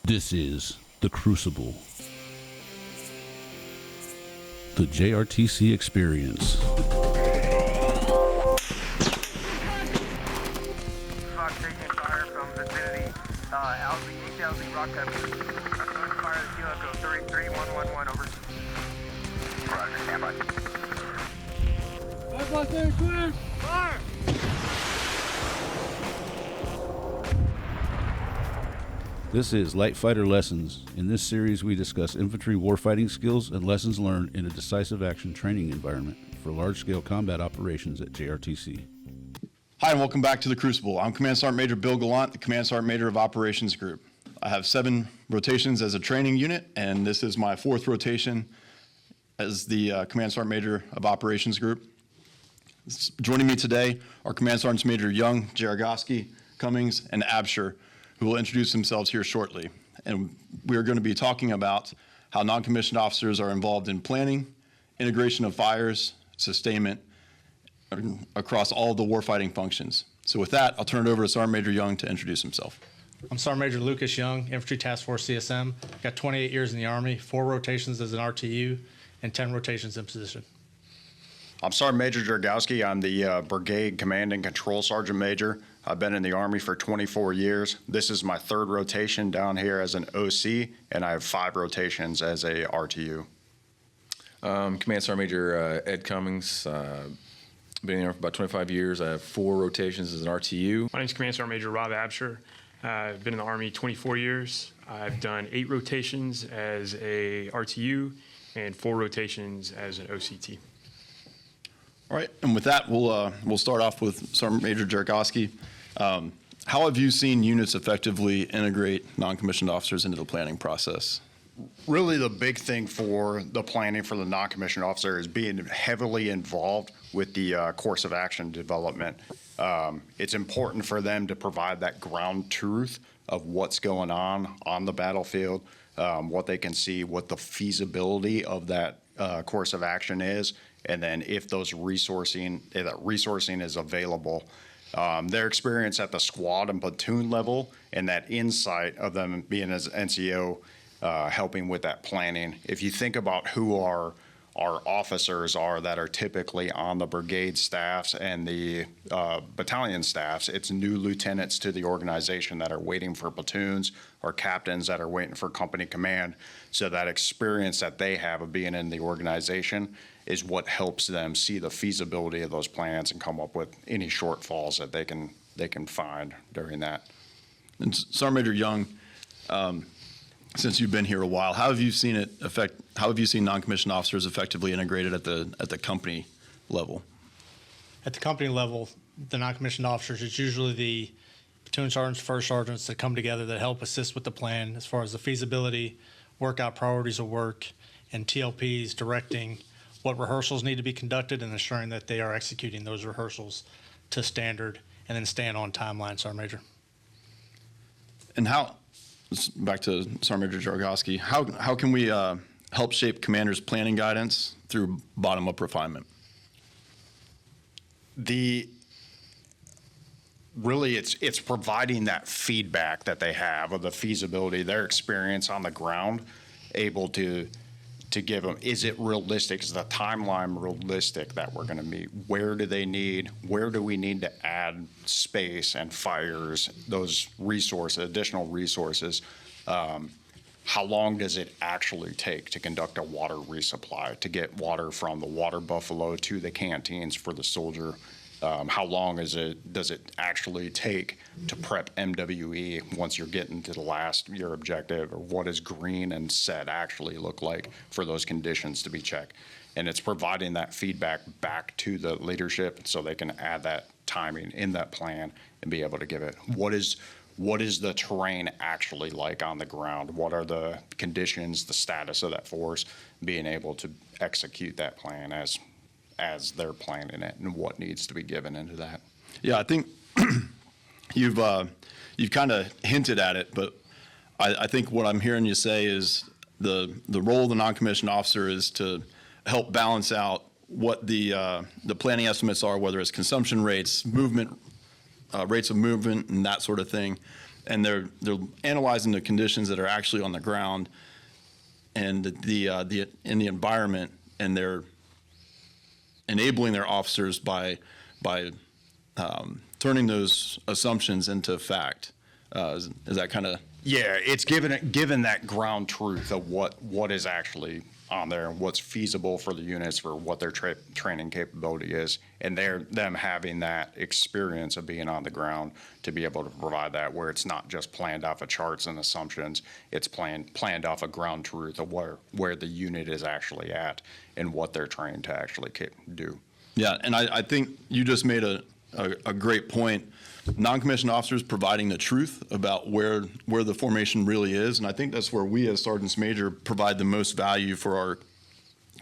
This is the Crucible, the JRTC Experience. Fox taking fire from vicinity, East LZ Rock Cut. Fire the Kilo Echo 33111 over. Roger, stand by. Right back there, clear. Fire! This is Light Fighter Lessons. In this series, we discuss infantry warfighting skills and lessons learned in a decisive action training environment for large-scale combat operations at JRTC. Hi, and welcome back to the Crucible. I'm Command Sergeant Major Bill Gallant, the Command Sergeant Major of Operations Group. I have 7 rotations as a training unit, and this is my 4th rotation as the Command Sergeant Major of Operations Group. Joining me today are Command Sergeants Major Young, Jaragoske, Cummings, and Absher, who will introduce themselves here shortly. And we are going to be talking about how non-commissioned officers are involved in planning, integration of fires, sustainment across all of the warfighting functions. So with that, I'll turn it over to Sergeant Major Young to introduce himself. I'm Sergeant Major Lucas Young, Infantry Task Force CSM. Got 28 years in the Army, 4 rotations as an RTU, and 10 rotations in position. I'm Sergeant Major Jaragoske. I'm the Brigade Command and Control Sergeant Major. I've been in the Army for 24 years. This is my 3rd rotation down here as an OC, and I have 5 rotations as a RTU. Command Sergeant Major Ed Cummings. Been in the Army for about 25 years. I have 4 rotations as an RTU. My name is Command Sergeant Major Robert Absher. I've been in the Army 24 years. I've done 8 rotations as a RTU and 4 rotations as an OCT. All right, and with that, we'll start off with Sergeant Major Jaragoske. How have you seen units effectively integrate non-commissioned officers into the planning process? Really, the big thing for the planning for the non-commissioned officer is being heavily involved with the course of action development. It's important for them to provide that ground truth of what's going on the battlefield, what they can see, what the feasibility of that course of action is, and then if that resourcing is available. Their experience at the squad and platoon level and that insight of them being as NCO helping with that planning. If you think about who our officers are that are typically on the brigade staffs and the battalion staffs, it's new lieutenants to the organization that are waiting for platoons or captains that are waiting for company command. So that experience that they have of being in the organization is what helps them see the feasibility of those plans and come up with any shortfalls that they can find during that. And Sergeant Major Young, since you've been here a while, how have you seen non-commissioned officers effectively integrated at the company level? At the company level, the non-commissioned officers, it's usually the platoon sergeants, first sergeants that come together that help assist with the plan as far as the feasibility, work out priorities of work, and TLPs directing what rehearsals need to be conducted and ensuring that they are executing those rehearsals to standard and then staying on timeline, Sergeant Major. And back to Sergeant Major Jaragoske, how can we help shape commanders' planning guidance through bottom-up refinement? Really, it's providing that feedback that they have of the feasibility, their experience on the ground, able to give them, is it realistic? Is the timeline realistic that we're going to meet? Where do we need to add space and fires, those resources, additional resources? How long does it actually take to conduct a water resupply, to get water from the water buffalo to the canteens for the soldier? How long does it actually take to prep MWE once you're getting to your objective, or what does green and set actually look like for those conditions to be checked? And it's providing that feedback back to the leadership so they can add that timing in that plan and be able to give it. What is the terrain actually like on the ground? What are the conditions, the status of that force, being able to execute that plan as they're planning it, and what needs to be given into that? Yeah, I think you've kind of hinted at it, but I think what I'm hearing you say is the role of the non-commissioned officer is to help balance out what the planning estimates are, whether it's consumption rates, movement, rates of movement, and that sort of thing, and they're analyzing the conditions that are actually on the ground and in the environment, and they're enabling their officers by turning those assumptions into fact. Is that kind of? Yeah, it's given that ground truth of what is actually on there and what's feasible for the units for what their training capability is, and them having that experience of being on the ground to be able to provide that, where it's not just planned off of charts and assumptions, it's planned off of ground truth of where the unit is actually at and what they're trained to actually do. Yeah, and I think you just made a great point. Non-commissioned officers providing the truth about where the formation really is, and I think that's where we as sergeants major provide the most value for our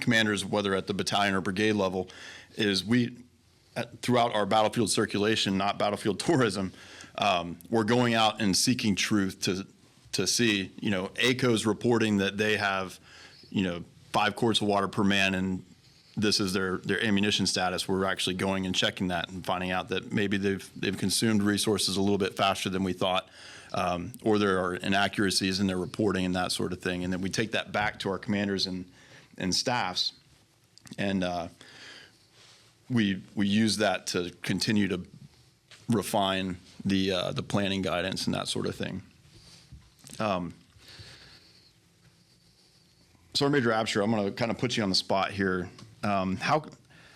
commanders, whether at the battalion or brigade level, is throughout our battlefield circulation, not battlefield tourism, we're going out and seeking truth to see, ACOs reporting that they have, 5 quarts of water per man, and this is their ammunition status. We're actually going and checking that and finding out that maybe they've consumed resources a little bit faster than we thought, or there are inaccuracies in their reporting and that sort of thing. And then we take that back to our commanders and staffs, and we use that to continue to refine the planning guidance and that sort of thing. Sergeant Major Absher, I'm going to kind of put you on the spot here. How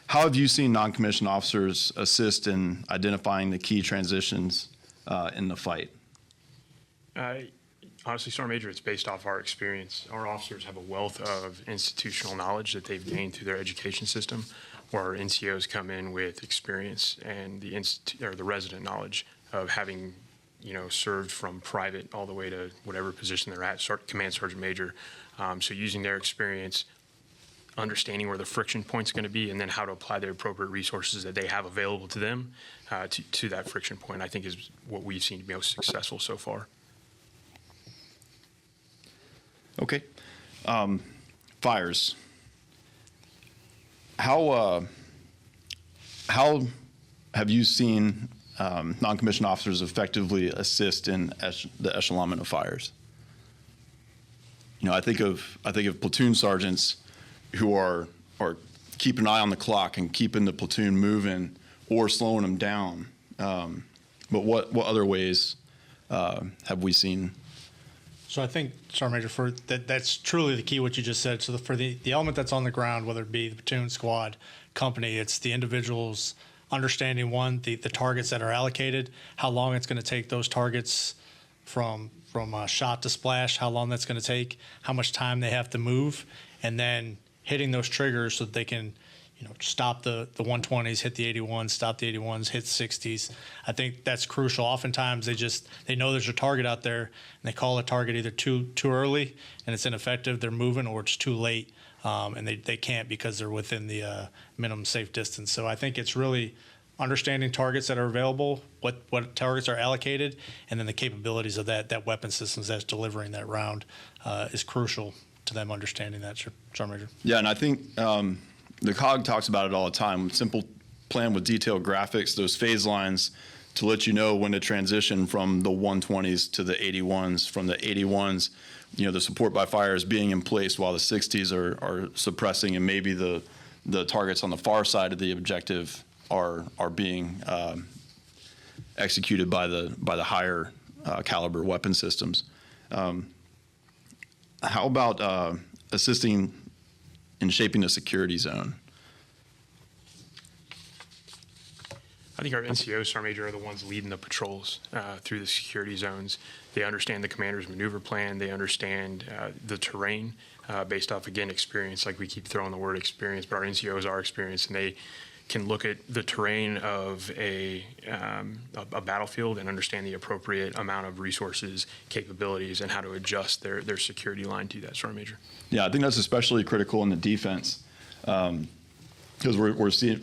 have you seen non-commissioned officers assist in identifying the key transitions in the fight? Honestly, Sergeant Major, it's based off our experience. Our officers have a wealth of institutional knowledge that they've gained through their education system, where our NCOs come in with experience and the resident knowledge of having, served from private all the way to whatever position they're at, command sergeant major. So using their experience, understanding where the friction point's going to be, and then how to apply the appropriate resources that they have available to them to that friction point, I think is what we've seen to be most successful so far. Okay. Fires. How have you seen non-commissioned officers effectively assist in the echelonment of fires? I think of platoon sergeants who are keeping an eye on the clock and keeping the platoon moving or slowing them down. But what other ways have we seen? So I think, Sergeant Major, that's truly the key, what you just said. So for the element that's on the ground, whether it be the platoon, squad, company, it's the individuals understanding, the targets that are allocated, how long it's going to take those targets from shot to splash, how long that's going to take, how much time they have to move, and then hitting those triggers so that they can, stop the 120s, hit the 81s, stop the 81s, hit 60s. I think that's crucial. Oftentimes they know there's a target out there, and they call a target either too early and it's ineffective, they're moving, or it's too late and they can't because they're within the minimum safe distance. So I think it's really understanding targets that are available, what targets are allocated, and then the capabilities of that weapon systems that's delivering that round is crucial to them understanding that, Sergeant Major. Yeah, and I think the COG talks about it all the time. Simple plan with detailed graphics, those phase lines to let you know when to transition from the 120s to the 81s, from the 81s, the support by fire is being in place while the 60s are suppressing, and maybe the targets on the far side of the objective are being executed by the higher caliber weapon systems. How about assisting in shaping the security zone? I think our NCOs, Sergeant Major, are the ones leading the patrols through the security zones. They understand the commander's maneuver plan. They understand the terrain based off, again, experience. Like we keep throwing the word experience, but our NCOs are experienced, and they can look at the terrain of a battlefield and understand the appropriate amount of resources, capabilities, and how to adjust their security line to that, Sergeant Major. Yeah, I think that's especially critical in the defense because we're seeing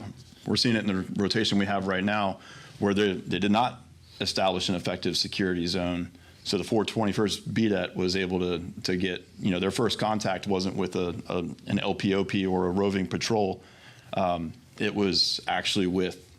it in the rotation we have right now, where they did not establish an effective security zone. So the 421st BDET was able to get, their first contact wasn't with an LPOP or a roving patrol. It was actually with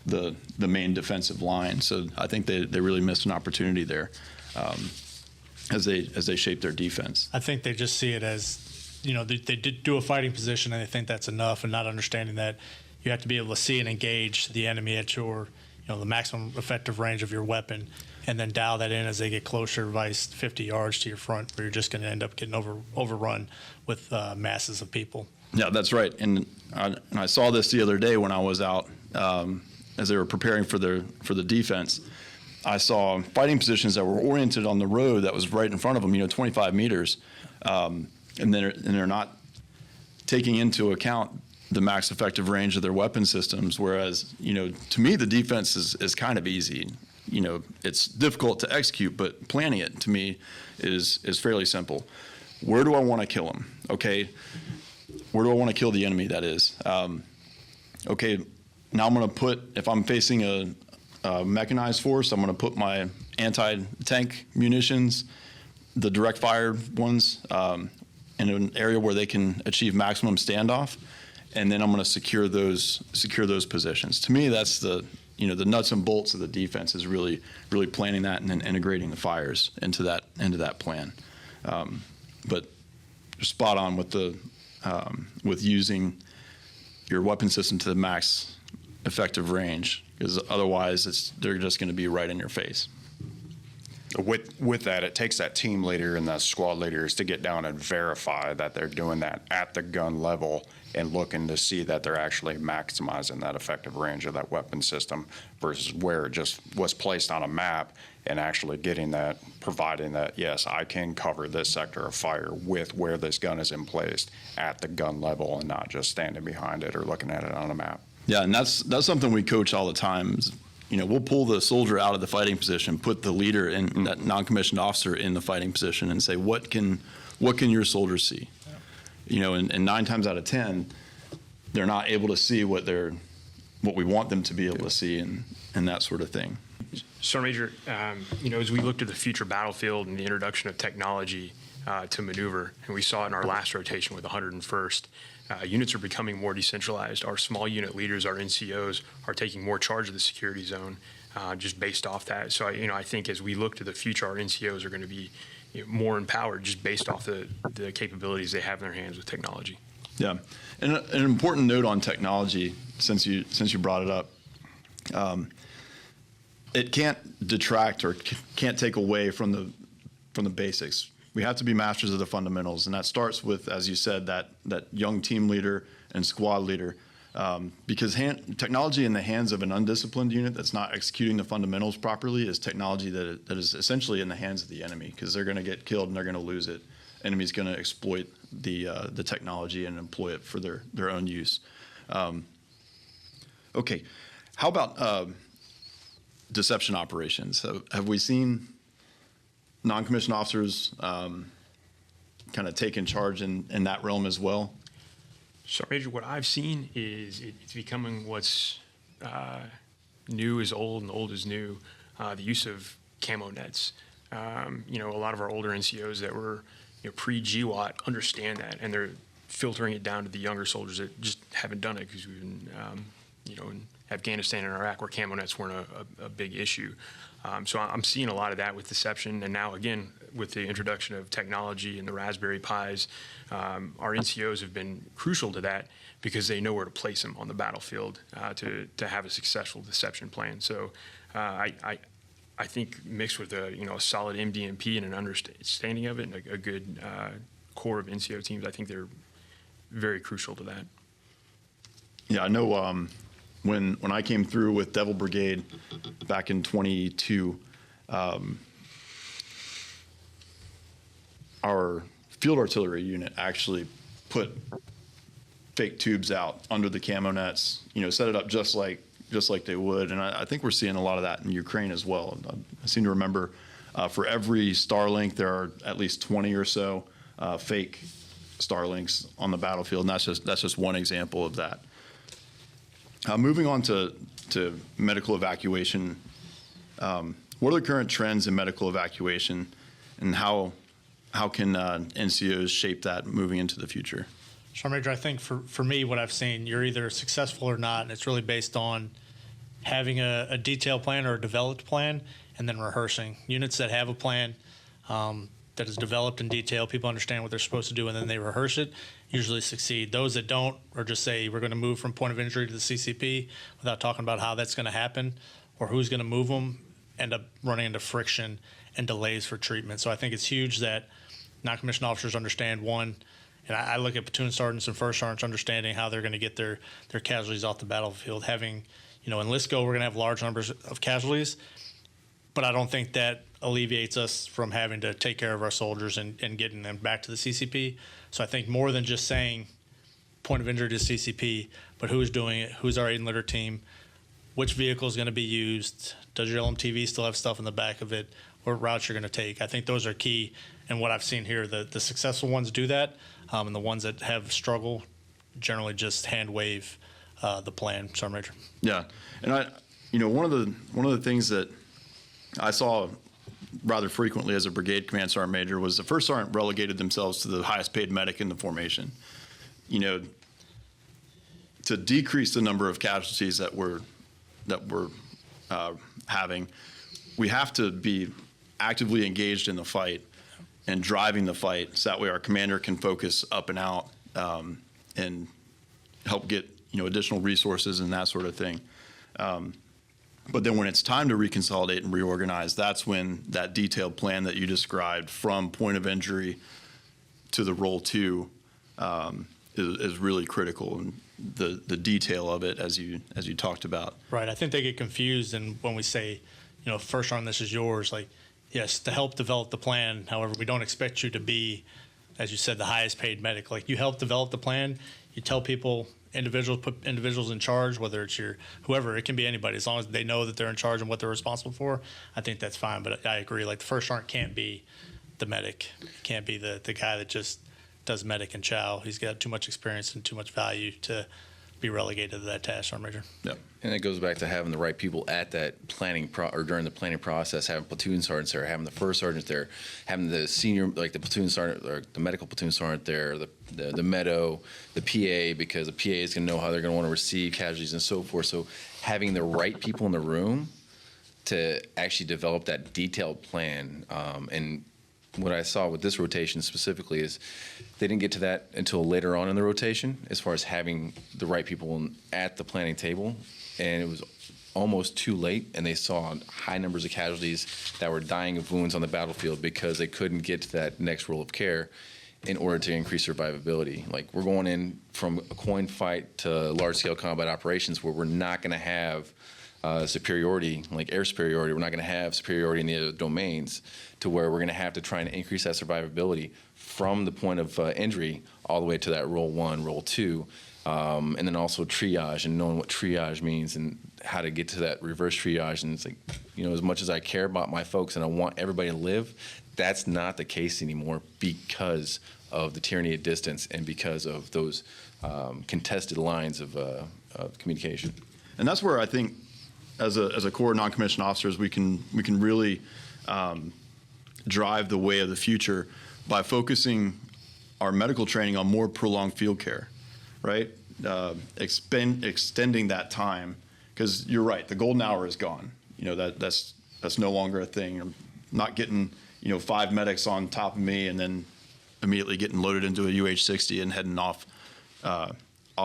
the main defensive line. So I think they really missed an opportunity there. as they shape their defense. I think they just see it as, they do a fighting position and they think that's enough, and not understanding that you have to be able to see and engage the enemy at your, the maximum effective range of your weapon, and then dial that in as they get closer, vice 50 yards to your front, where you're just going to end up getting overrun with masses of people. Yeah, that's right. And I saw this the other day when I was out as they were preparing for the defense. I saw fighting positions that were oriented on the road that was right in front of them, 25 meters, and they're not taking into account the max effective range of their weapon systems. Whereas, to me, the defense is kind of easy. It's difficult to execute, but planning it to me is fairly simple. Where do I want to kill them? Okay. Where do I want to kill the enemy, that is? Okay, now I'm going to if I'm facing a mechanized force, I'm going to put my anti-tank munitions, the direct fire ones, in an area where they can achieve maximum standoff, and then I'm going to secure those positions. To me, that's the nuts and bolts of the defense, is really planning that and then integrating the fires into that plan. But you're spot on with using your weapon system to the max effective range, because otherwise they're just going to be right in your face. With that, it takes that team leader and the squad leaders to get down and verify that they're doing that at the gun level and looking to see that they're actually maximizing that effective range of that weapon system versus where it just was placed on a map, and actually providing that, yes, I can cover this sector of fire with where this gun is in place at the gun level, and not just standing behind it or looking at it on a map. Yeah, and that's something we coach all the time. We'll pull the soldier out of the fighting position, put the leader and that non-commissioned officer in the fighting position, and say, what can your soldiers see? And 9 times out of 10, they're not able to see what we want them to be able to see, and that sort of thing. Sergeant Major, as we look to the future battlefield and the introduction of technology to maneuver, and we saw it in our last rotation with 101st, units are becoming more decentralized. Our small unit leaders, our NCOs, are taking more charge of the security zone just based off that. So, I think as we look to the future, our NCOs are going to be more empowered just based off the capabilities they have in their hands with technology. Yeah, and an important note on technology, since you brought it up, it can't detract or can't take away from the basics. We have to be masters of the fundamentals, and that starts with, as you said, that young team leader and squad leader, because technology in the hands of an undisciplined unit that's not executing the fundamentals properly is technology that is essentially in the hands of the enemy, because they're going to get killed and they're going to lose it. Enemy's going to exploit the technology and employ it for their own use. Okay, how about deception operations? Have we seen non-commissioned officers kind of taking charge in that realm as well? So, Major, what I've seen is it's becoming what's new is old and old is new. The use of camo nets. A lot of our older NCOs that were pre-GWAT understand that, and they're filtering it down to the younger soldiers that just haven't done it, because we've been, in Afghanistan and Iraq, where camo nets weren't a big issue. So I'm seeing a lot of that with deception, and now again with the introduction of technology and the Raspberry Pis, our NCOs have been crucial to that, because they know where to place them on the battlefield to have a successful deception plan. So I think mixed with a solid MDMP and an understanding of it and a good core of NCO teams, I think they're very crucial to that. Yeah, I know. When I came through with Devil Brigade back in 22, our field artillery unit actually put fake tubes out under the camo nets, set it up just like they would. And I think we're seeing a lot of that in Ukraine as well. I seem to remember for every Starlink, there are at least 20 or so fake Starlinks on the battlefield. And that's just one example of that. Moving on to medical evacuation, what are the current trends in medical evacuation, and how can NCOs shape that moving into the future? Sergeant Major, I think for me, what I've seen, you're either successful or not, and it's really based on having a detailed plan or a developed plan, and then rehearsing. Units that have a plan that is developed in detail, people understand what they're supposed to do, and then they rehearse it, usually succeed. Those that don't, or just say we're going to move from point of injury to the CCP without talking about how that's going to happen or who's going to move them, end up running into friction and delays for treatment. So I think it's huge that non-commissioned officers understand, one, and I look at platoon sergeants and first sergeants understanding how they're going to get their casualties off the battlefield. Having, in LSCO, we're going to have large numbers of casualties, but I don't think that alleviates us from having to take care of our soldiers and getting them back to the CCP. So I think more than just saying point of injury to CCP, but who's doing it, who's our aid and litter team, which vehicle is going to be used, does your LMTV still have stuff in the back of it, what routes you're going to take. I think those are key. And what I've seen here, the successful ones do that, and the ones that have struggled generally just hand wave the plan. Sergeant Major. Yeah, and one of the things that I saw rather frequently as a brigade command sergeant major was the first sergeant relegated themselves to the highest paid medic in the formation. To decrease the number of casualties that we're having, we have to be actively engaged in the fight and driving the fight, so that way our commander can focus up and out and help get additional resources and that sort of thing. But then when it's time to reconsolidate and reorganize, that's when that detailed plan that you described from point of injury to the Role 2 is really critical, and the detail of it as you talked about. Right. I think they get confused, and when we say, first sergeant, this is yours, like, yes, to help develop the plan. However, we don't expect you to be, as you said, the highest paid medic. Like, you help develop the plan, you tell people, put individuals in charge, whether it's whoever, it can be anybody, as long as they know that they're in charge and what they're responsible for. I think that's fine. But I agree, like, the first sergeant can't be the medic, can't be the guy that just does medic and chow. He's got too much experience and too much value to be relegated to that task, Sergeant Major. Yep. And it goes back to having the right people at that planning or during the planning process, having platoon sergeants there, having the first sergeant there, having the senior, like the platoon sergeant or the medical platoon sergeant there, the meadow, the PA, because the PA is going to know how they're going to want to receive casualties and so forth. So having the right people in the room to actually develop that detailed plan. And what I saw with this rotation specifically is they didn't get to that until later on in the rotation, as far as having the right people at the planning table. And it was almost too late, and they saw high numbers of casualties that were dying of wounds on the battlefield because they couldn't get to that next role of care in order to increase survivability. Like, we're going in from a coin fight to large-scale combat operations where we're not going to have superiority, like air superiority. We're not going to have superiority in the other domains, to where we're going to have to try and increase that survivability from the point of injury all the way to that Role 1, Role 2, and then also triage, and knowing what triage means and how to get to that reverse triage. And it's like, as much as I care about my folks and I want everybody to live, that's not the case anymore because of the tyranny of distance and because of those contested lines of communication. And that's where I think, as a Corps of non-commissioned officers, we can really drive the way of the future by focusing our medical training on more prolonged field care, right? Extending that time, because you're right, the golden hour is gone. That's no longer a thing. I'm not getting 5 medics on top of me and then immediately getting loaded into a UH-60 and heading off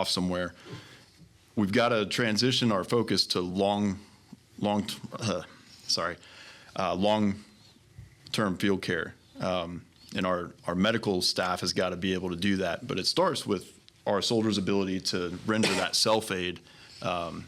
somewhere. We've got to transition our focus to long-term field care, and our medical staff has got to be able to do that. But it starts with our soldiers' ability to render that self-aid, and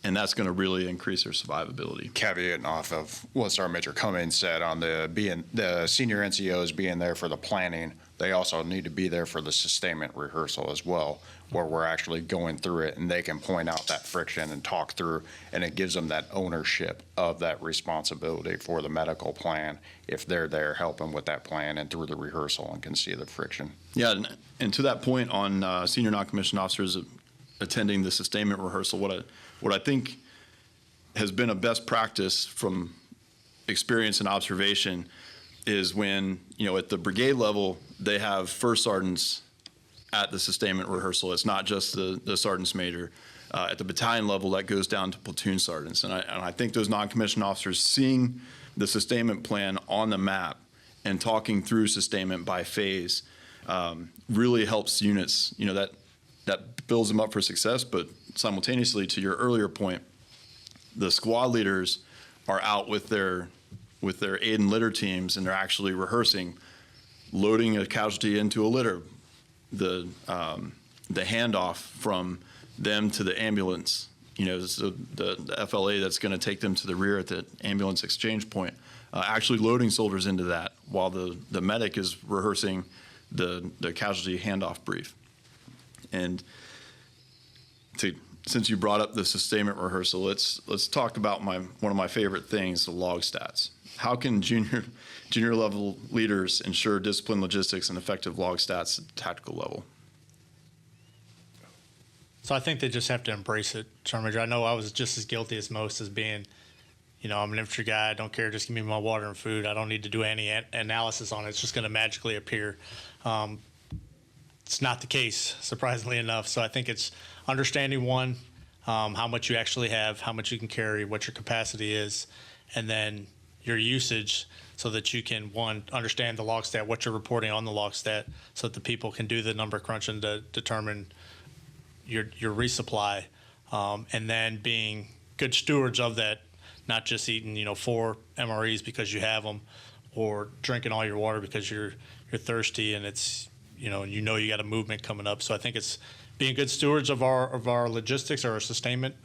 that's going to really increase their survivability. Caveating off of what Sergeant Major Cummings said on the senior NCOs being there for the planning, they also need to be there for the sustainment rehearsal as well, where we're actually going through it and they can point out that friction and talk through, and it gives them that ownership of that responsibility for the medical plan if they're there helping with that plan and through the rehearsal and can see the friction. Yeah, and to that point on senior non-commissioned officers attending the sustainment rehearsal, what I think has been a best practice from experience and observation is when, at the brigade level, they have first sergeants at the sustainment rehearsal. It's not just the sergeant's major. At the battalion level, that goes down to platoon sergeants. And I think those non-commissioned officers seeing the sustainment plan on the map and talking through sustainment by phase really helps units. You know, that builds them up for success, but simultaneously, to your earlier point, the squad leaders are out with their aid and litter teams, and they're actually rehearsing loading a casualty into a litter, the handoff from them to the ambulance, you know, so the FLA that's going to take them to the rear at the ambulance exchange point, actually loading soldiers into that while the medic is rehearsing the casualty handoff brief. And since you brought up the sustainment rehearsal, let's talk about one of my favorite things, the log stats. How can junior level leaders ensure disciplined logistics and effective log stats at the tactical level? So I think they just have to embrace it, Sergeant Major. I know I was just as guilty as most as being, you know, I'm an infantry guy. I don't care. Just give me my water and food. I don't need to do any analysis on it. It's just going to magically appear. It's not the case, surprisingly enough. So I think it's understanding, one, how much you actually have, how much you can carry, what your capacity is, and then your usage so that you can, one, understand the log stat, what you're reporting on the log stat, so that the people can do the number crunching to determine your resupply, and then being good stewards of that, not just eating, you know, 4 MREs because you have them, or drinking all your water because you're thirsty and it's, you got a movement coming up. So I think it's being good stewards of our logistics or our sustainment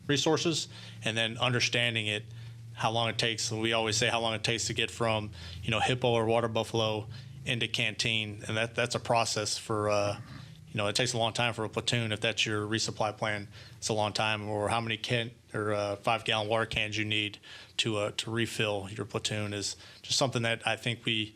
resources, and then understanding it, how long it takes. So we always say how long it takes to get from, you know, Hippo or Water Buffalo into Canteen, and that's a process for. It takes a long time for a platoon. If that's your resupply plan, it's a long time. Or how many 5-gallon water cans you need to refill your platoon is just something that I think we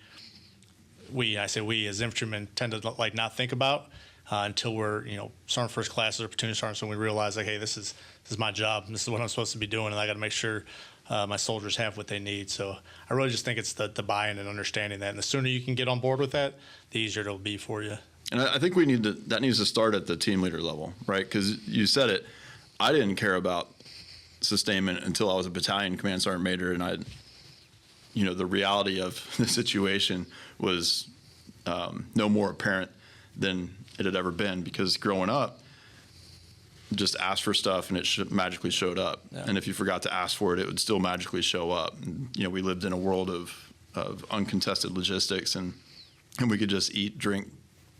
as infantrymen tend to not think about until we're, sergeant first classes or platoon sergeants, and we realize hey, this is my job. This is what I'm supposed to be doing, and I got to make sure my soldiers have what they need. So I really just think it's the buy-in and understanding that. And the sooner you can get on board with that, the easier it'll be for you. And I think that needs to start at the team leader level, right? Because you said it, I didn't care about sustainment until I was a battalion command sergeant major, and the reality of the situation was no more apparent than it had ever been, because growing up, just asked for stuff and it magically showed up. Yeah. And if you forgot to ask for it, it would still magically show up. And, we lived in a world of uncontested logistics, and we could just eat, drink,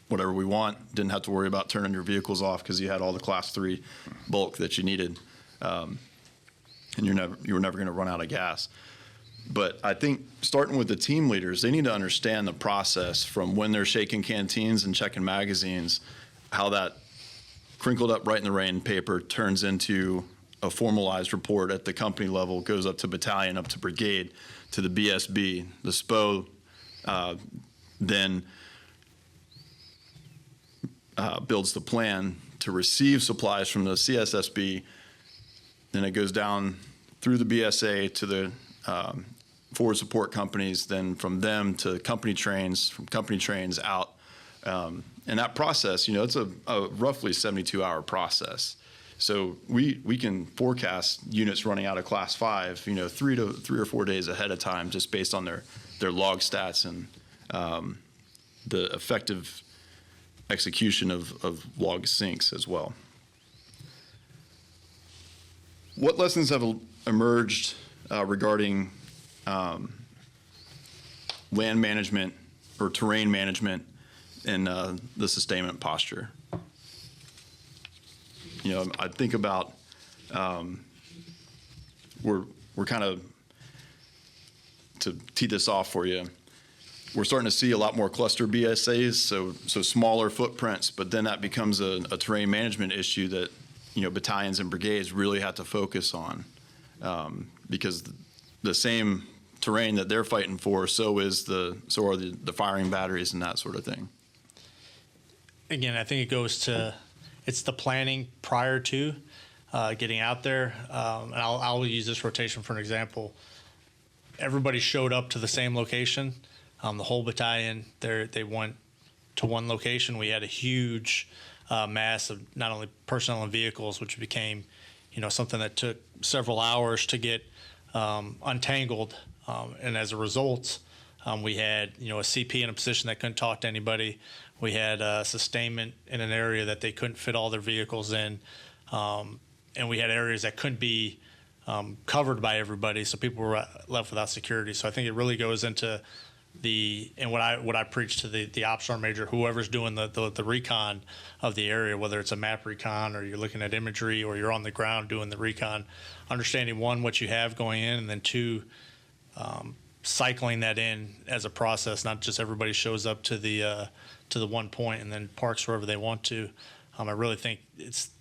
whatever we want. Didn't have to worry about turning your vehicles off because you had all the class 3 bulk that you needed. And you were never going to run out of gas. But I think starting with the team leaders, they need to understand the process from when they're shaking canteens and checking magazines, how that crinkled up right in the rain paper turns into a formalized report at the company level, goes up to battalion, up to brigade, to the BSB, the SPO, then builds the plan to receive supplies from the CSSB. Then it goes down through the BSA to the forward support companies, then from them to company trains, from company trains out. And that process, it's a roughly 72-hour process. So we can forecast units running out of class 5, 3 or 4 days ahead of time, just based on their log stats and the effective execution of log syncs as well. What lessons have emerged regarding land management or terrain management in the sustainment posture? I think about we're kind of, to tee this off for you, we're starting to see a lot more cluster BSAs, so smaller footprints, but then that becomes a terrain management issue that battalions and brigades really have to focus on, because the same terrain that they're fighting for, so are the firing batteries and that sort of thing. Again, I think it goes to, it's the planning prior to getting out there. And I'll use this rotation for an example. Everybody showed up to the same location. The whole battalion, they went to one location, we had a huge mass of not only personnel and vehicles, which became, something that took several hours to get untangled. And as a result, we had, a CP in a position that couldn't talk to anybody. We had sustainment in an area that they couldn't fit all their vehicles in. And we had areas that couldn't be covered by everybody, so people were left without security. So I think it really goes into what I preach to the ops sergeant major, whoever's doing the recon of the area, whether it's a map recon or you're looking at imagery or you're on the ground doing the recon, understanding one, what you have going in, and then two, cycling that in as a process. Not just everybody shows up to the one point and then parks wherever they want to. I really think it's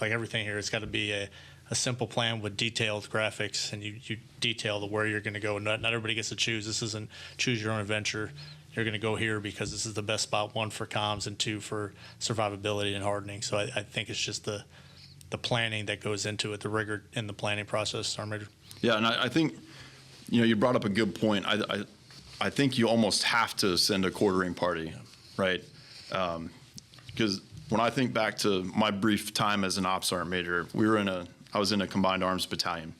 like everything here. It's got to be a simple plan with detailed graphics, and you detail where you're going to go. Not everybody gets to choose. This isn't choose your own adventure. You're going to go here because this is the best spot, one, for comms, and two, for survivability and hardening. So I think it's just the planning that goes into it, the rigor in the planning process, Sergeant Major. Yeah, and I think, you brought up a good point. I think you almost have to send a quartering party, right? Because when I think back to my brief time as an ops sergeant major, I was in a combined arms battalion,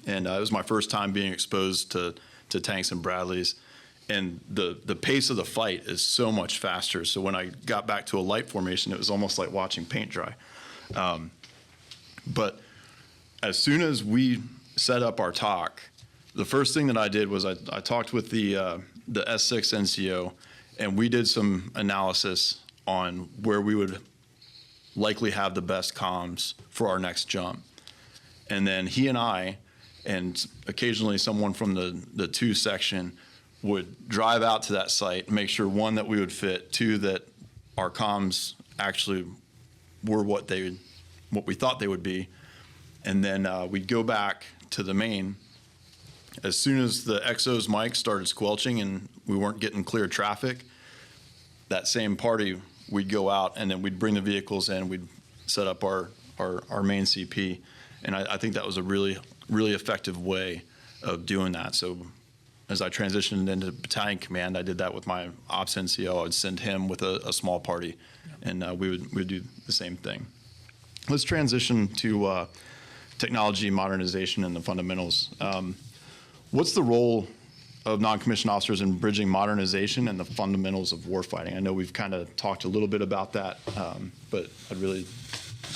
and it was my first time being exposed to tanks and Bradleys, and the pace of the fight is so much faster. So when I got back to a light formation, it was almost like watching paint dry. But as soon as we set up our talk, the first thing that I did was I talked with the S06 NCO, and we did some analysis on where we would likely have the best comms for our next jump. And then he and I, and occasionally someone from the 2 section, would drive out to that site, make sure, one, that we would fit, two, that our comms actually were what we thought they would be. And then we'd go back to the main. As soon as the XO's mic started squelching and we weren't getting clear traffic, that same party, we'd go out, and then we'd bring the vehicles in, we'd set up our main CP. And I think that was a really, really effective way of doing that. So as I transitioned into battalion command, I did that with my ops NCO. I would send him with a small party, and we would do the same thing. Let's transition to technology modernization and the fundamentals. What's the role of non-commissioned officers in bridging modernization and the fundamentals of warfighting? I know we've kind of talked a little bit about that, but I'd really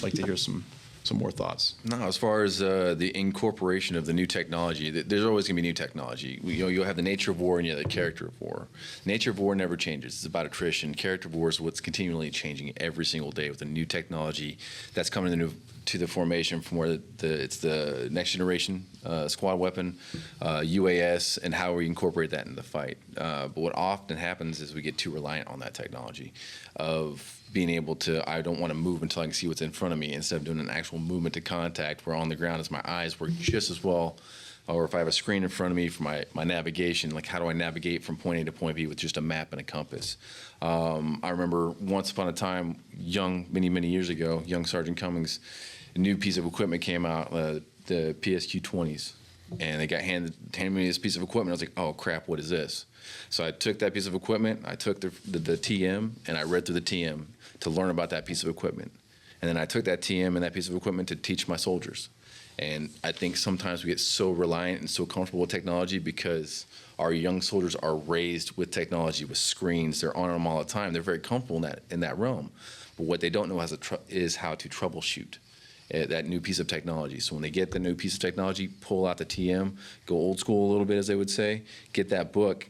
like to hear some more thoughts. No, as far as the incorporation of the new technology, there's always going to be new technology. You'll have the nature of war and you have the character of war. Nature of war never changes. It's about attrition. Character of war is what's continually changing every single day with the new technology that's coming to the formation, from where it's the next generation squad weapon, UAS, and how we incorporate that in the fight. But what often happens is we get too reliant on that technology of being able to, I don't want to move until I can see what's in front of me, instead of doing an actual movement to contact where on the ground as my eyes work just as well. Or if I have a screen in front of me for my navigation, like how do I navigate from point A to point B with just a map and a compass? I remember once upon a time, many years ago, young Sergeant Cummings, a new piece of equipment came out, the PSQ-20s, and they got handed me this piece of equipment. I was like, oh crap, what is this? So I took that piece of equipment, I took the TM, and I read through the TM to learn about that piece of equipment. And then I took that TM and that piece of equipment to teach my soldiers. And I think sometimes we get so reliant and so comfortable with technology because our young soldiers are raised with technology, with screens. They're on them all the time. They're very comfortable in that realm. But what they don't know is how to troubleshoot that new piece of technology. So when they get the new piece of technology, pull out the TM, go old school a little bit, as they would say, get that book,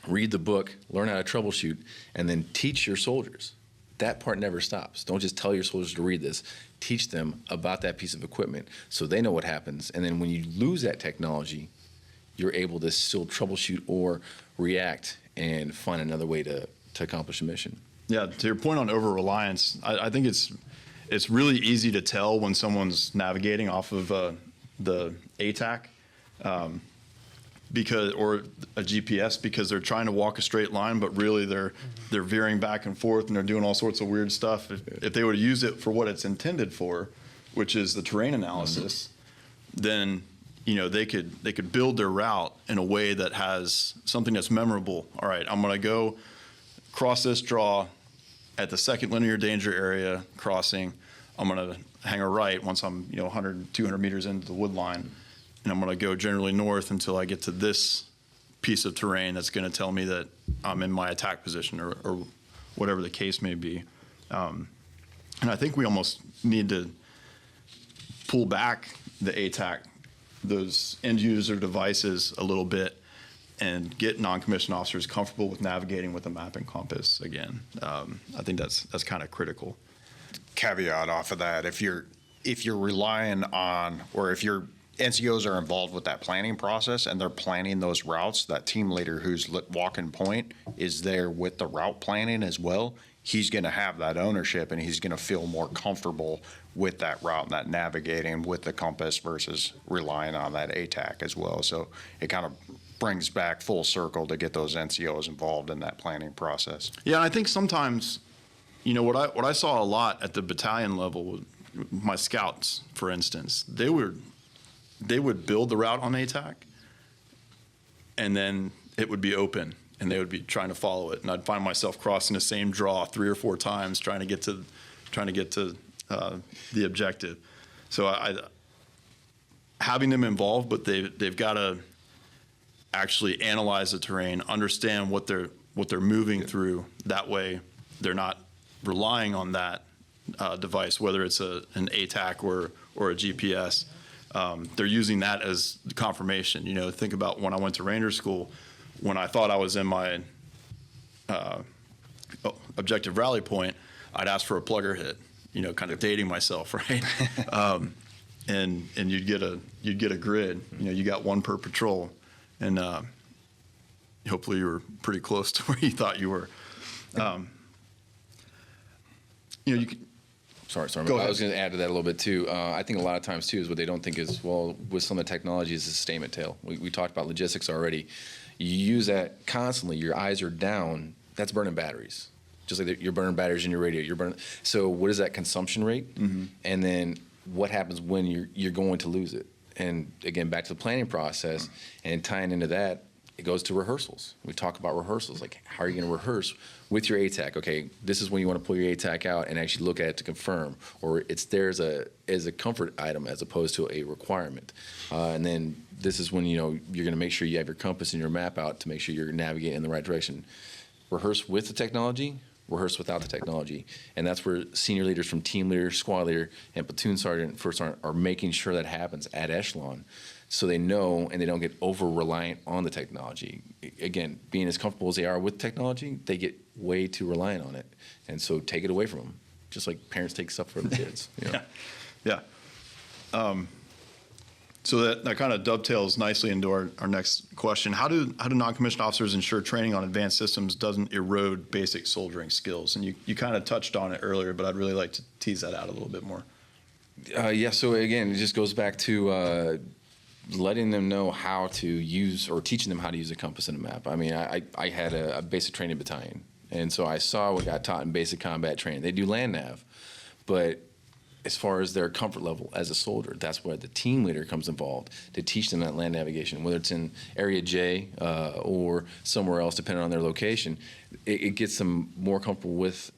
read the book, learn how to troubleshoot, and then teach your soldiers. That part never stops. Don't just tell your soldiers to read this. Teach them about that piece of equipment so they know what happens. And then when you lose that technology, you're able to still troubleshoot or react and find another way to accomplish a mission. Yeah, to your point on over-reliance, I think it's really easy to tell when someone's navigating off of the ATAC or a GPS, because they're trying to walk a straight line, but really they're veering back and forth and they're doing all sorts of weird stuff. If they would use it for what it's intended for, which is the terrain analysis, then they could build their route in a way that has something that's memorable. All right, I'm going to go cross this draw at the second linear danger area crossing. I'm going to hang a right once I'm 100, 200 meters into the wood line, and I'm going to go generally north until I get to this piece of terrain that's going to tell me that I'm in my attack position or whatever the case may be. And I think we almost need to pull back the ATAC, those end user devices a little bit, and get non-commissioned officers comfortable with navigating with a map and compass again. I think that's kind of critical. Caveat off of that, if you're relying on, or if your NCOs are involved with that planning process and they're planning those routes, that team leader who's walking point is there with the route planning as well. He's going to have that ownership, and he's going to feel more comfortable with that route and that navigating with the compass versus relying on that ATAC as well. So it kind of brings back full circle to get those NCOs involved in that planning process. Yeah, and I think sometimes, what I saw a lot at the battalion level, my scouts, for instance, they would build the route on ATAC, and then it would be open, and they would be trying to follow it, and I'd find myself crossing the same draw 3 or 4 times trying to get to the objective. So having them involved, but they've got to actually analyze the terrain, understand what they're moving through. That way, they're not relying on that device, whether it's an ATAC or a GPS. They're using that as confirmation. Think about when I went to Ranger School, when I thought I was in my objective rally point, I'd ask for a plugger hit, kind of dating myself, right? And you'd get a grid. You got one per patrol, and hopefully you were pretty close to where you thought you were. You could, Sorry. Go I ahead. was going to add to that a little bit too. I think a lot of times too is what they don't think is, well, with some of the technology is a sustainment tail. We talked about logistics already. You use that constantly. Your eyes are down. That's burning batteries. Just like you're burning batteries in your radio. So what is that consumption rate? Mm-hmm. And then what happens when you're going to lose it? And again, back to the planning process and tying into that, it goes to rehearsals. We talk about rehearsals, like how are you going to rehearse with your ATAC? Okay, this is when you want to pull your ATAC out and actually look at it to confirm, or it's there as a comfort item as opposed to a requirement. And then this is when you're going to make sure you have your compass and your map out to make sure you're navigating in the right direction. Rehearse with the technology, rehearse without the technology, and that's where senior leaders from team leader, squad leader, and platoon sergeant, first sergeant are making sure that happens at echelon. So they know and they don't get over-reliant on the technology. Again, being as comfortable as they are with technology, they get way too reliant on it. And so take it away from them, just like parents take stuff from the kids. Yeah. So that kind of dovetails nicely into our next question. How do non-commissioned officers ensure training on advanced systems doesn't erode basic soldiering skills? And you kind of touched on it earlier, but I'd really like to tease that out a little bit more. So again, it just goes back to letting them know how to use, or teaching them how to use a compass and a map. I mean, I had a basic training battalion, and so I saw what got taught in basic combat training. They do land nav, but as far as their comfort level as a soldier, that's where the team leader comes involved to teach them that land navigation, whether it's in Area J or somewhere else, depending on their location. It gets them more comfortable with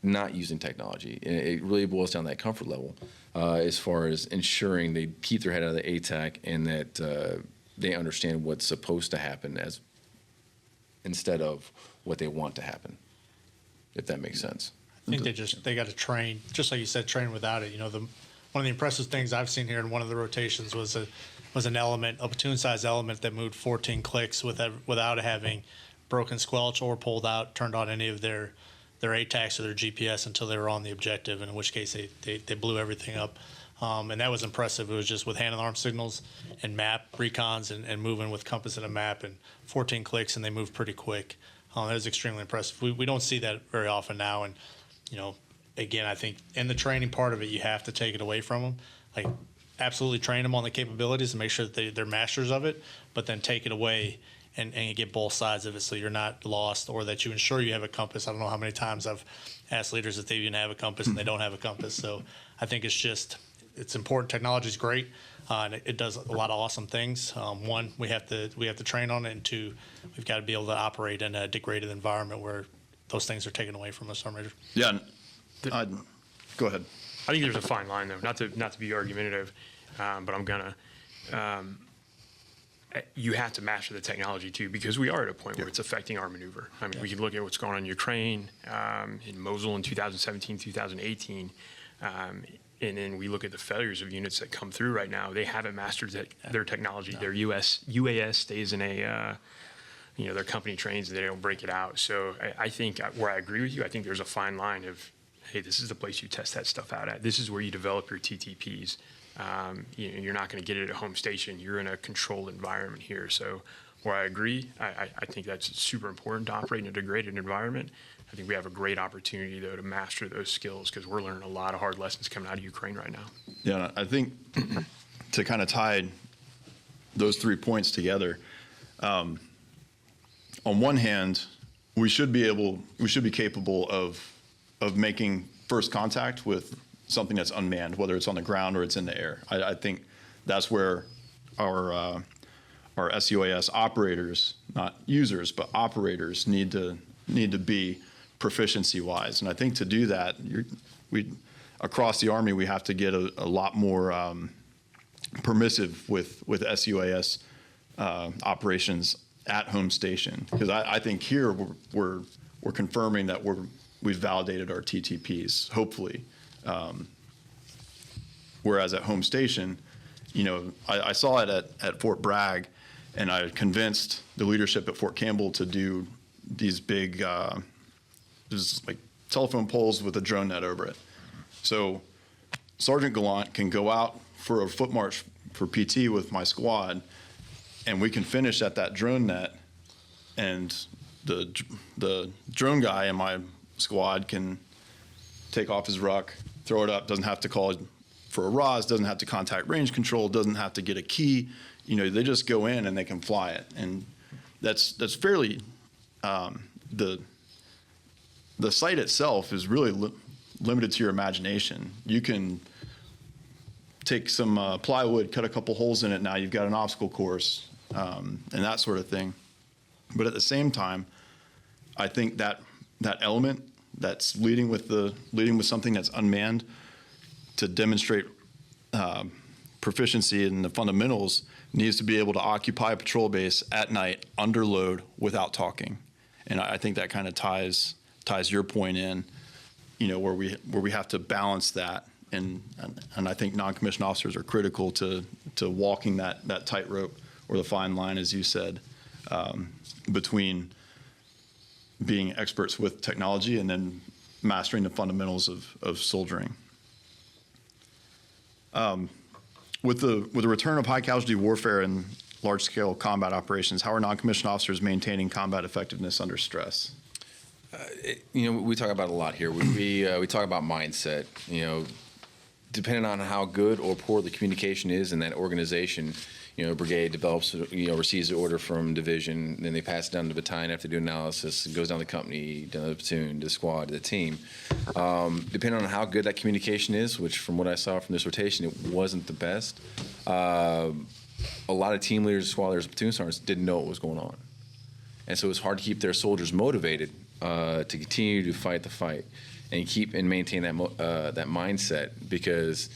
not using technology. And it really boils down to that comfort level as far as ensuring they keep their head out of the ATAC and that they understand what's supposed to happen as instead of what they want to happen, if that makes sense. I think they got to train, just like you said, train without it. One of the impressive things I've seen here in one of the rotations was an element, a platoon-sized element that moved 14 clicks without having broken squelch or pulled out, turned on any of their ATACs or their GPS until they were on the objective, in which case they blew everything up. And that was impressive. It was just with hand and arm signals and map recons and moving with compass and a map, and 14 clicks, and they moved pretty quick. That was extremely impressive. We don't see that very often now, and again, I think in the training part of it, you have to take it away from them. Like, absolutely train them on the capabilities and make sure that they're masters of it, but then take it away and get both sides of it so you're not lost, or that you ensure you have a compass. I don't know how many times I've asked leaders if they even have a compass and they don't have a compass. So I think it's just it's important. Technology is great, and it does a lot of awesome things. One, we have to train on it, and two, we've got to be able to operate in a degraded environment where those things are taken away from us, Sergeant Major. Yeah, go ahead. I think there's a fine line, though, not to be argumentative, but I'm gonna. You have to master the technology too, because we are at a point where it's affecting our maneuver. I mean, we can look at what's going on in Ukraine, in Mosul in 2017, 2018, and then we look at the failures of units that come through right now. They haven't mastered their technology. Their UAS stays in a, their company trains and they don't break it out. So I think where I agree with you, I think there's a fine line of, hey, this is the place you test that stuff out at. This is where you develop your TTPs. You're not going to get it at home station. You're in a controlled environment here. So where I agree, I think that's super important to operate in a degraded environment. I think we have a great opportunity, though, to master those skills because we're learning a lot of hard lessons coming out of Ukraine right now. Yeah, I think to kind of tie those 3 points together, on one hand, we should be capable of making first contact with something that's unmanned, whether it's on the ground or it's in the air. I think that's where our SUAS operators, not users, but operators need to be proficiency-wise. And I think to do that, across the Army, we have to get a lot more permissive with SUAS operations at home station, because I think here we're confirming that we've validated our TTPs, hopefully. Whereas at home station, I saw it at Fort Bragg, and I convinced the leadership at Fort Campbell to do these big, just like telephone poles with a drone net over it. So Sergeant Gallant can go out for a foot march for PT with my squad, and we can finish at that drone net, and the drone guy in my squad can take off his ruck, throw it up, doesn't have to call for a ROS, doesn't have to contact range control, doesn't have to get a key. They just go in and they can fly it. And that's fairly, the site itself is really limited to your imagination. You can take some plywood, cut a couple holes in it, now you've got an obstacle course, and that sort of thing. But at the same time, I think that element that's leading with something that's unmanned to demonstrate proficiency in the fundamentals needs to be able to occupy a patrol base at night under load without talking. And I think that kind of ties your point in, where we have to balance that. And I think non-commissioned officers are critical to walking that tightrope or the fine line, as you said, between being experts with technology and then mastering the fundamentals of soldiering. With the return of high casualty warfare and large-scale combat operations, how are non-commissioned officers maintaining combat effectiveness under stress? We talk about it a lot here. We talk about mindset. Depending on how good or poor the communication is in that organization, brigade develops, receives the order from division, then they pass it down to the battalion after do analysis, it goes down to the company, down to the platoon, to the squad, to the team. Depending on how good that communication is, which from what I saw from this rotation, it wasn't the best. A lot of team leaders, squad leaders, platoon sergeants didn't know what was going on. And so it was hard to keep their soldiers motivated to continue to fight the fight and keep and maintain that mindset, because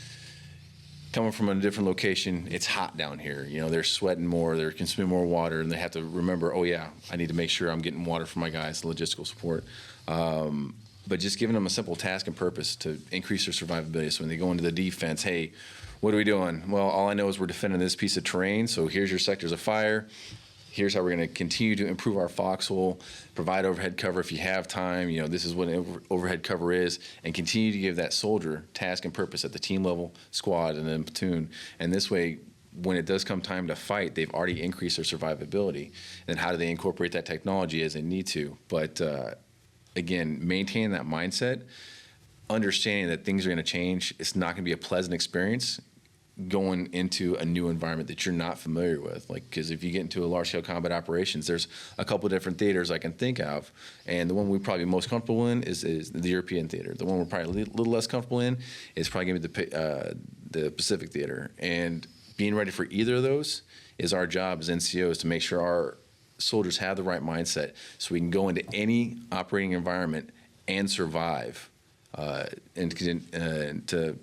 coming from a different location, it's hot down here. They're sweating more, they're consuming more water, and they have to remember, oh yeah, I need to make sure I'm getting water for my guys, logistical support. But just giving them a simple task and purpose to increase their survivability. So when they go into the defense, hey, what are we doing? Well, all I know is we're defending this piece of terrain, so here's your sectors of fire. Here's how we're going to continue to improve our foxhole, provide overhead cover if you have time. This is what overhead cover is, and continue to give that soldier task and purpose at the team level, squad, and then platoon. And this way, when it does come time to fight, they've already increased their survivability. And how do they incorporate that technology as they need to? But again, maintaining that mindset, understanding that things are going to change. It's not going to be a pleasant experience going into a new environment that you're not familiar with. Because if you get into a large-scale combat operations, there's a couple of different theaters I can think of, and the one we're probably most comfortable in is the European theater. The one we're probably a little less comfortable in is probably going to be the Pacific Theater. And being ready for either of those is our job as NCOs to make sure our soldiers have the right mindset so we can go into any operating environment and survive and to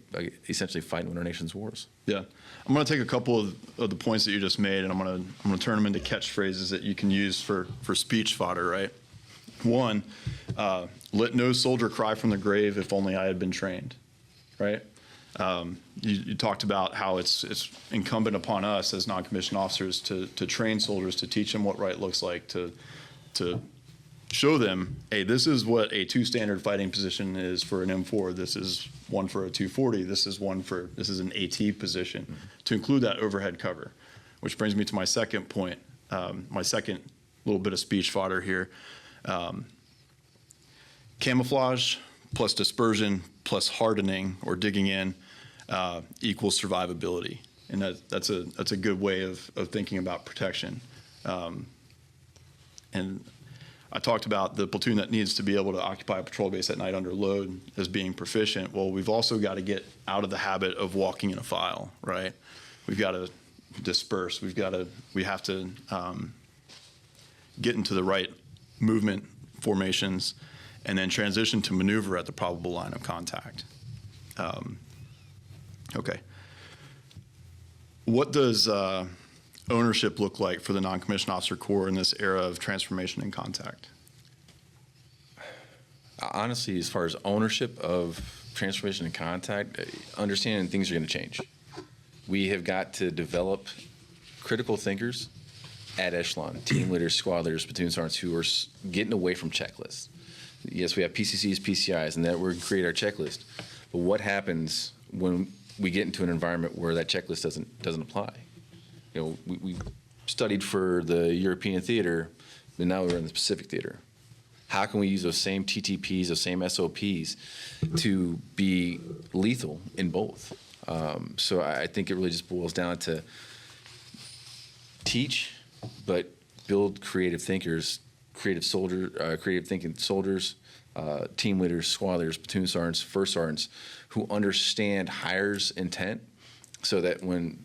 essentially fight in our nation's wars. Yeah. I'm going to take a couple of the points that you just made, and I'm going to turn them into catchphrases that you can use for speech fodder, right? One, let no soldier cry from the grave if only I had been trained, right? You talked about how it's incumbent upon us as non-commissioned officers to train soldiers, to teach them what right looks like, to show them, hey, this is what a 2 standard fighting position is for an M4. This is one for a 240. This is an AT position, to include that overhead cover. Which brings me to my second point, my second little bit of speech fodder here. Camouflage plus dispersion plus hardening or digging in equals survivability. And that's a good way of thinking about protection. And I talked about the platoon that needs to be able to occupy a patrol base at night under load as being proficient. Well, we've also got to get out of the habit of walking in a file, right? We've got to disperse. We have to get into the right movement formations and then transition to maneuver at the probable line of contact. Okay. What does ownership look like for the non-commissioned officer corps in this era of transformation and contact? Honestly, as far as ownership of transformation and contact, understanding things are going to change. We have got to develop critical thinkers at echelon, team leaders, squad leaders, platoon sergeants who are getting away from checklists. Yes, we have PCCs, PCIs, and that we're going to create our checklist. But what happens when we get into an environment where that checklist doesn't apply? You know, we studied for the European theater, but now we're in the Pacific theater. How can we use those same TTPs, those same SOPs to be lethal in both? So I think it really just boils down to teach, but build creative thinkers, creative thinking soldiers, team leaders, squad leaders, platoon sergeants, first sergeants, who understand hire's intent, so that when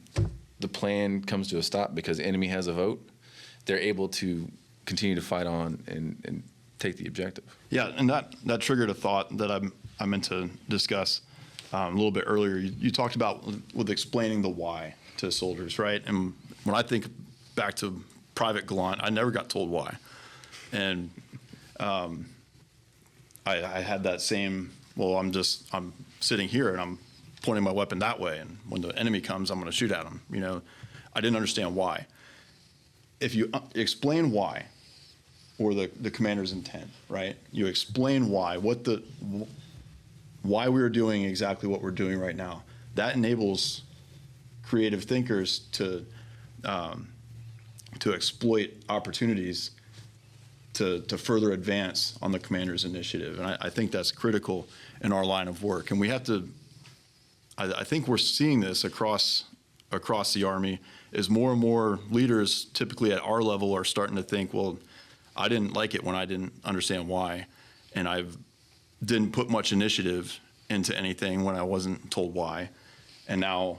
the plan comes to a stop because the enemy has a vote, they're able to continue to fight on and take the objective. Yeah, and that triggered a thought that I meant to discuss a little bit earlier. You talked about with explaining the why to soldiers, right? And when I think back to Private Gallant, I never got told why. And I had that same, well, I'm sitting here and I'm pointing my weapon that way, and when the enemy comes, I'm going to shoot at him. You know, I didn't understand why. If you explain why, or the commander's intent, right? You explain why we are doing exactly what we're doing right now. That enables creative thinkers to exploit opportunities to further advance on the commander's initiative. And I think that's critical in our line of work. And we have to, I think we're seeing this across the Army, is more and more leaders typically at our level are starting to think, well, I didn't like it when I didn't understand why, and I didn't put much initiative into anything when I wasn't told why. And now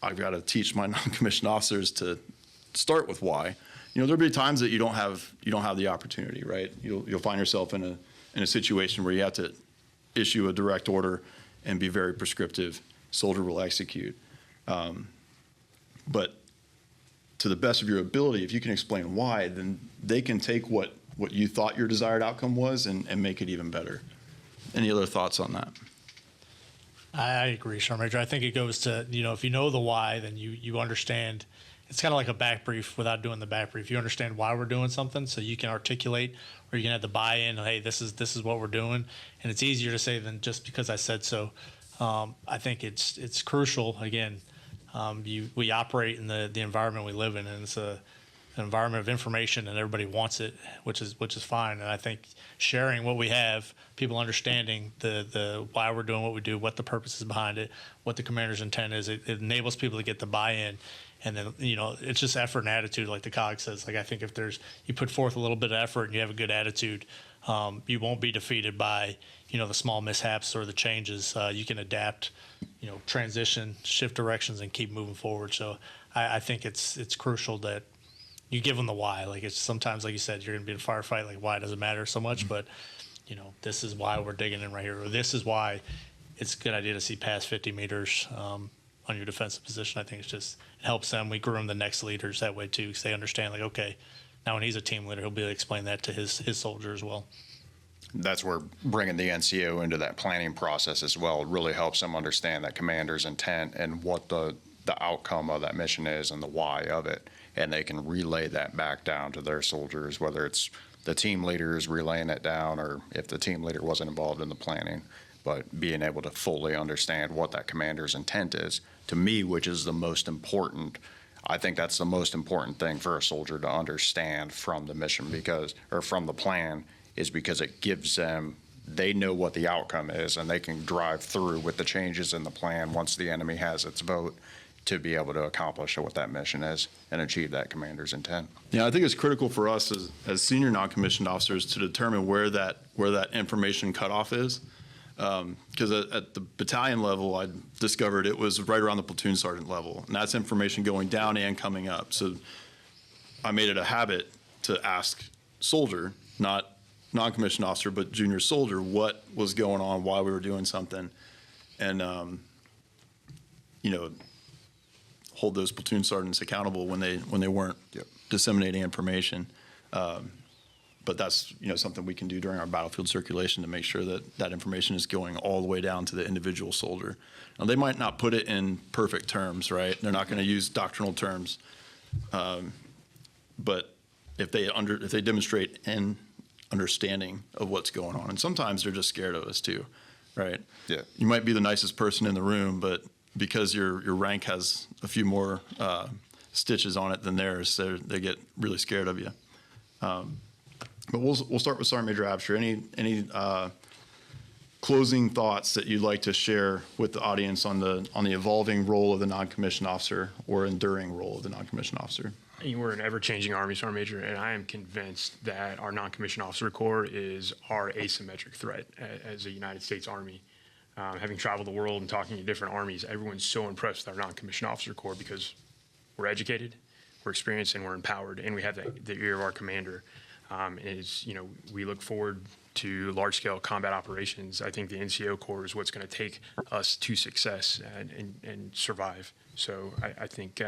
I've got to teach my non-commissioned officers to start with why. You know, there'll be times that you don't have the opportunity, right? You'll find yourself in a situation where you have to issue a direct order and be very prescriptive. Soldier will execute. But to the best of your ability, if you can explain why, then they can take what you thought your desired outcome was and make it even better. Any other thoughts on that? I agree, Sergeant Major. I think it goes to, if you know the why, then you understand. It's kind of like a back brief without doing the back brief. You understand why we're doing something, so you can articulate, or you can have the buy-in. Hey, this is what we're doing, and it's easier to say than just because I said so. I think it's crucial. Again, we operate in the environment we live in, and it's an environment of information, and everybody wants it, which is fine. And I think sharing what we have, people understanding the why we're doing what we do, what the purpose is behind it, what the commander's intent is, it enables people to get the buy-in. And then, it's just effort and attitude, like the COG says. Like, I think if you put forth a little bit of effort and you have a good attitude, You won't be defeated by, the small mishaps or the changes. You can adapt, transition, shift directions, and keep moving forward. So I think it's crucial that you give them the why. Like, it's sometimes, like you said, you're going to be in a firefight. Like, why does it matter so much? But, this is why we're digging in right here. Or this is why it's a good idea to see past 50 meters on your defensive position. I think it helps them. We groom the next leaders that way too, because they understand, like, okay, now when he's a team leader, he'll be able to explain that to his soldier as well. That's where bringing the NCO into that planning process as well really helps them understand that commander's intent and what the outcome of that mission is and the why of it. And they can relay that back down to their soldiers, whether it's the team leaders relaying it down or if the team leader wasn't involved in the planning. But being able to fully understand what that commander's intent is, to me, which is the most important. I think that's the most important thing for a soldier to understand from the mission from the plan, is because it gives them, they know what the outcome is and they can drive through with the changes in the plan once the enemy has its vote to be able to accomplish what that mission is and achieve that commander's intent. Yeah, I think it's critical for us as senior non-commissioned officers to determine where that information cutoff is. Because at the battalion level, I discovered it was right around the platoon sergeant level, and that's information going down and coming up. So I made it a habit to ask soldier, not non-commissioned officer, but junior soldier, what was going on, why we were doing something, and hold those platoon sergeants accountable when they weren't disseminating information. But that's something we can do during our battlefield circulation to make sure that information is going all the way down to the individual soldier. Now, they might not put it in perfect terms, right? They're not going to use doctrinal terms, but if they demonstrate an understanding of what's going on, and sometimes they're just scared of us too, right? Yeah. You might be the nicest person in the room, but because your rank has a few more stitches on it than theirs, they get really scared of you. But we'll start with Sergeant Major Absher. Any closing thoughts that you'd like to share with the audience on the evolving role of the non-commissioned officer or enduring role of the non-commissioned officer? We're an ever-changing Army, Sergeant Major, and I am convinced that our non-commissioned officer corps is our asymmetric threat as a United States Army. Having traveled the world and talking to different armies, everyone's so impressed with our non-commissioned officer corps because we're educated, we're experienced, and we're empowered, and we have the ear of our commander. We look forward to large-scale combat operations. I think the NCO Corps is what's going to take us to success and survive. So I think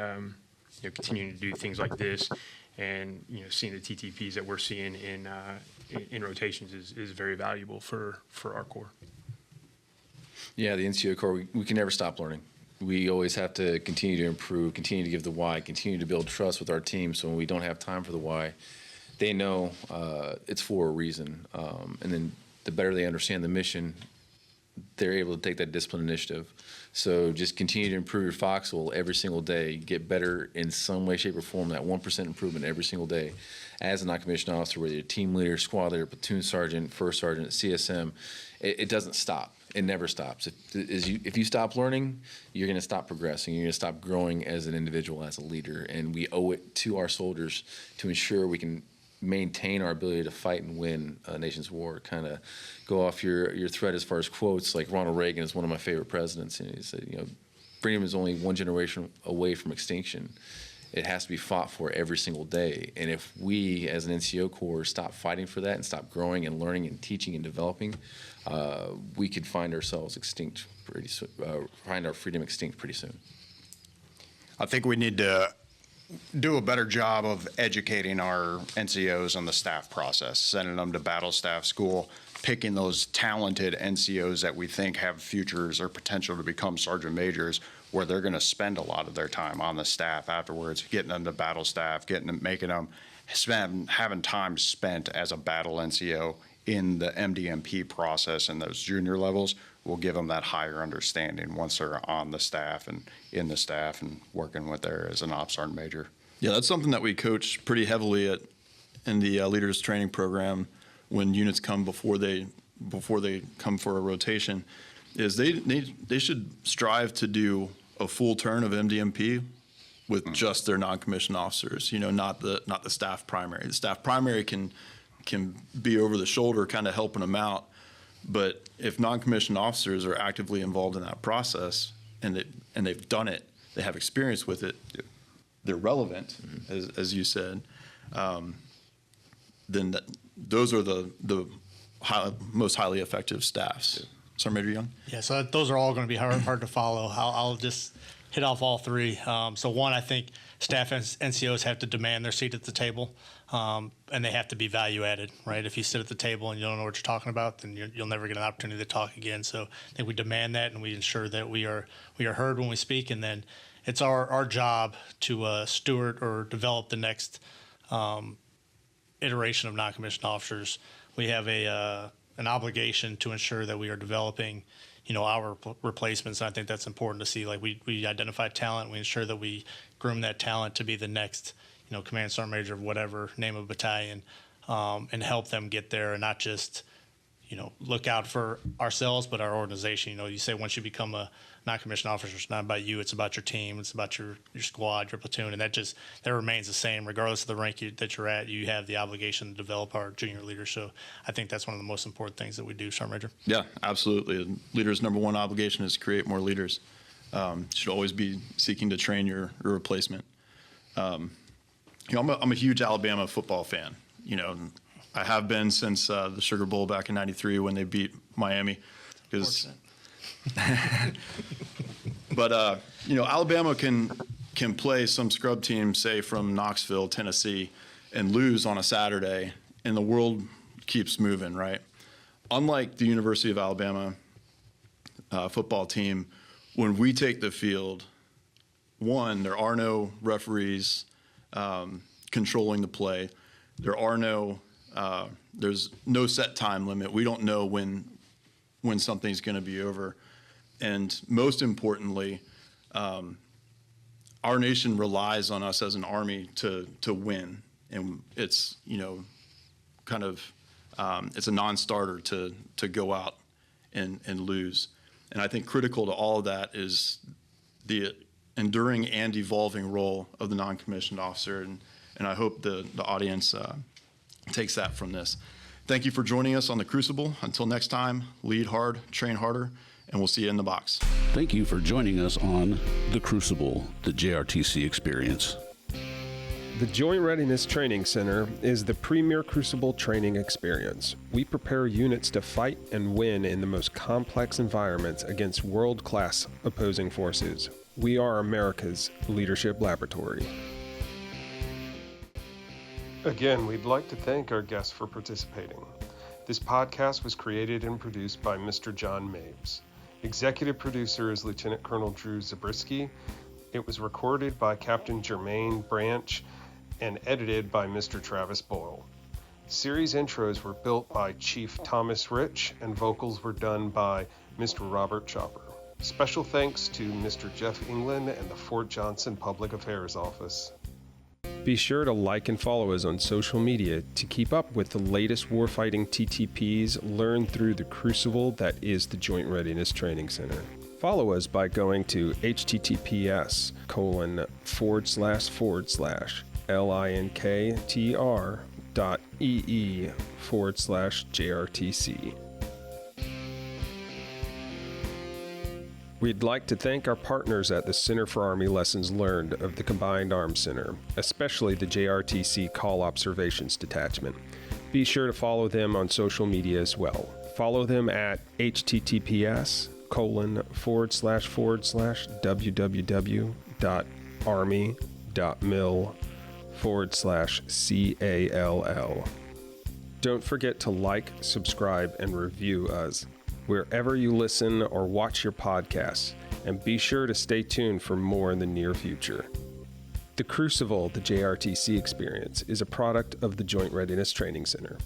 continuing to do things like this and seeing the TTPs that we're seeing in rotations is very valuable for our Corps. Yeah, the NCO Corps, we can never stop learning. We always have to continue to improve, continue to give the why, continue to build trust with our team, so when we don't have time for the why, they know it's for a reason. And then the better they understand the mission, they're able to take that discipline initiative. So just continue to improve your foxhole every single day, get better in some way, shape, or form, that 1% improvement every single day. As a non-commissioned officer, whether you're team leader, squad leader, platoon sergeant, first sergeant, CSM, it doesn't stop. It never stops. If you stop learning, you're going to stop progressing. You're going to stop growing as an individual, as a leader. And we owe it to our soldiers to ensure we can maintain our ability to fight and win a nation's war. Kind of go off your thread as far as quotes, like Ronald Reagan is one of my favorite presidents. And he said, freedom is only one generation away from extinction. It has to be fought for every single day. And if we, as an NCO Corps, stop fighting for that and stop growing and learning and teaching and developing, we could find ourselves extinct pretty soon, find our freedom extinct pretty soon. I think we need to do a better job of educating our NCOs on the staff process, sending them to battle staff school, picking those talented NCOs that we think have futures or potential to become sergeant majors, where they're going to spend a lot of their time on the staff afterwards, getting them to battle staff, having time spent as a battle NCO in the MDMP process and those junior levels will give them that higher understanding once they're on the staff and in the staff and working with there as an ops sergeant major. Yeah, that's something that we coach pretty heavily in the leaders training program when units come before they come for a rotation, is they should strive to do a full turn of MDMP with just their non-commissioned officers, not the staff primary. The staff primary can can be over the shoulder kind of helping them out. But if non-commissioned officers are actively involved in that process and they've done it, they have experience with it, they're relevant, as you said, then those are the most highly effective staffs. Sergeant Major Young? Yeah, so those are all going to be hard to follow. I'll just hit off all three. So one, I think staff NCOs have to demand their seat at the table, and they have to be value added, right? If you sit at the table and you don't know what you're talking about, then you'll never get an opportunity to talk again. So I think we demand that, and we ensure that we are heard when we speak, and then it's our job to steward or develop the next iteration of non-commissioned officers. We have an obligation to ensure that we are developing, our replacements. And I think that's important to see. Like we identify talent, we ensure that we groom that talent to be the next, command sergeant major of whatever name of battalion, and help them get there, and not just, look out for ourselves, but our organization. You say once you become a non-commissioned officer, it's not about you, it's about your team, it's about your squad, your platoon, and that remains the same. Regardless of the rank that you're at, you have the obligation to develop our junior leaders. So I think that's one of the most important things that we do, Sergeant Major. Yeah, absolutely. A leader's number one obligation is to create more leaders. Should always be seeking to train your replacement. I'm a huge Alabama football fan. I have been since the Sugar Bowl back in '93 when they beat Miami. But Alabama can play some scrub team, say from Knoxville, Tennessee, and lose on a Saturday, and the world keeps moving, right? Unlike the University of Alabama football team, when we take the field, one, there are no referees controlling the play. There's no set time limit. We don't know when something's going to be over. And most importantly, our nation relies on us as an Army to win. And it's, it's a non-starter to go out and lose. And I think critical to all of that is the enduring and evolving role of the non-commissioned officer. And I hope the audience takes that from this. Thank you for joining us on the Crucible. Until next time, lead hard, train harder, and we'll see you in the box. Thank you for joining us on The Crucible, the JRTC Experience. The Joint Readiness Training Center is the premier Crucible training experience. We prepare units to fight and win in the most complex environments against world-class opposing forces. We are America's leadership laboratory. Again, we'd like to thank our guests for participating. This podcast was created and produced by Mr. John Mabes. Executive producer is Lieutenant Colonel Drew Zabriskie. It was recorded by Captain Jermaine Branch and edited by Mr. Travis Boyle. Series intros were built by Chief Thomas Rich, and vocals were done by Mr. Robert Chopper. Special thanks to Mr. Jeff England and the Fort Johnson Public Affairs Office. Be sure to like and follow us on social media to keep up with the latest warfighting TTPs learned through the Crucible that is the Joint Readiness Training Center. Follow us by going to https://linktr.ee/JRTC. We'd like to thank our partners at the Center for Army Lessons Learned of the Combined Arms Center, especially the JRTC Call Observations Detachment. Be sure to follow them on social media as well. Follow them at https://www.army.mil/CALL. Don't forget to like, subscribe, and review us wherever you listen or watch your podcasts, and be sure to stay tuned for more in the near future. The Crucible, the JRTC Experience, is a product of the Joint Readiness Training Center.